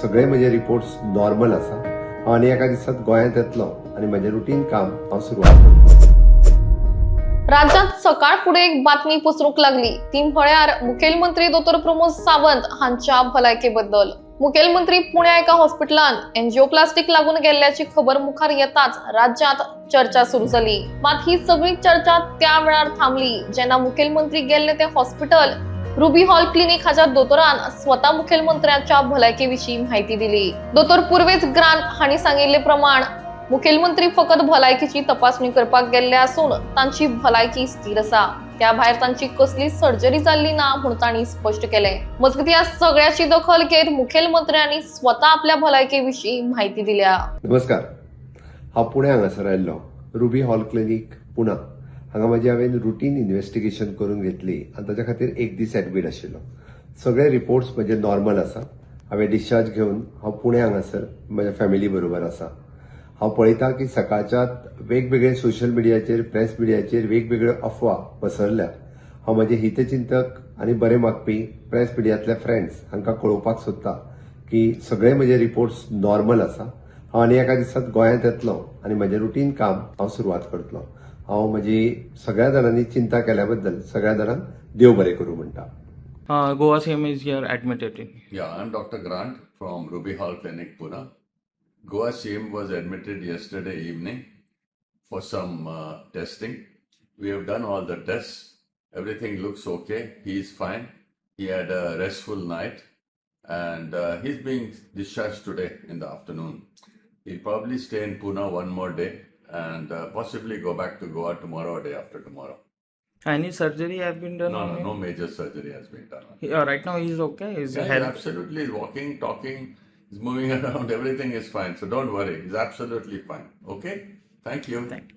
सगळे म्हजे reports normal आसा. हांव आनी एका दिसात गोंयांत येतलो आनी म्हजें रुटीन काम हांव सुरवात करतलों. राज्यात सकाळ फुडें एक बातमी पसरूंक लागली. ती म्हळ्यार मुखेलमंत्री डॉ. प्रमोद सावंत हांच्या भलायके बद्दल. मुखेलमंत्री पुण्या एका हॉस्पिटलांत एंजिओप्लास्टिक लागून गेल्ल्याची खबर मुखार येताच राज्यात चर्चा सुरू जाली. मात ही सगळी चर्चा त्या वेळार थांबली जेन्ना मुखेलमंत्री गेल्ले ते हॉस्पिटल रुबी हॉल क्लिनिक हाच्या दोतोरान स्वता मुखेलमंत्र्यांच्या भलायके माहिती दिली. दोतोर पूर्वेज ग्रांत हांणी सांगिल्ले प्रमाण मुखेलमंत्री फकत भलायकेची तपासणी करपाक गेल्ले आसून तांची भलायकी स्थिर आसा. त्या भायर तांची कसली सर्जरी जाल्ली ना म्हूण तांणी स्पश्ट केले. मजगतीं ह्या सगळ्याची दखल घेत मुखेलमंत्र्यांनी स्वता आपल्या भलायके माहिती दिल्या. नमस्कार, हांव पुण्या हांगासर आयिल्लो रुबी हॉल क्लिनिक पुणा. हांगा हांवें रुटीन इन्व्हेस्टिगेशन करून घेतली आनी ताच्या खातीर एक दीस एडमीट आशिल्लो. सगळे रिपोर्ट्स म्हजे नॉर्मल आसा. हांवें डिस्चार्ज घेवन हांव पुण्या हांगासर म्हज्या फॅमिली बरोबर आसा. हांव पळयतां की सकाळच्या वेगवेगळे सोशल मिडियाचेर प्रेस मिडियाचेर वेगवेगळ्यो अफवा पसरल्या. हांव म्हजे हितचिंतक आनी बरे मागपी प्रेस मिडियांतले फ्रेंड्स हांकां कळोवपाक सोदतां की सगळे म्हजे रिपोर्ट्स नॉर्मल आसा. हांव आनी एका दिसात गोंयांत येतलो आनी म्हजें रुटीन काम हांव सुरवात करतलों. हांव म्हजी सगळ्या जाणांनी चिंता केल्या बद्दल सगळ्या जाणांक देव बरें करूं म्हणटा. Goa CM is here admitted in. Yeah, I'm Dr. Grant from Ruby Hall Clinic, Pune. Goa CM was admitted yesterday evening for some testing. We have done all the tests. Everything looks okay. He's fine. He had a restful night and he's being discharged today in the afternoon. He'll probably stay in Pune one more day and possibly go back to Goa tomorrow or day after tomorrow. Any surgery have been done? No major surgery has been done. Right now he's okay. His Yeah, health. he's absolutely walking, talking, he's moving around, everything is fine. So don't worry, he's absolutely fine. Okay? Thank you. Thank you.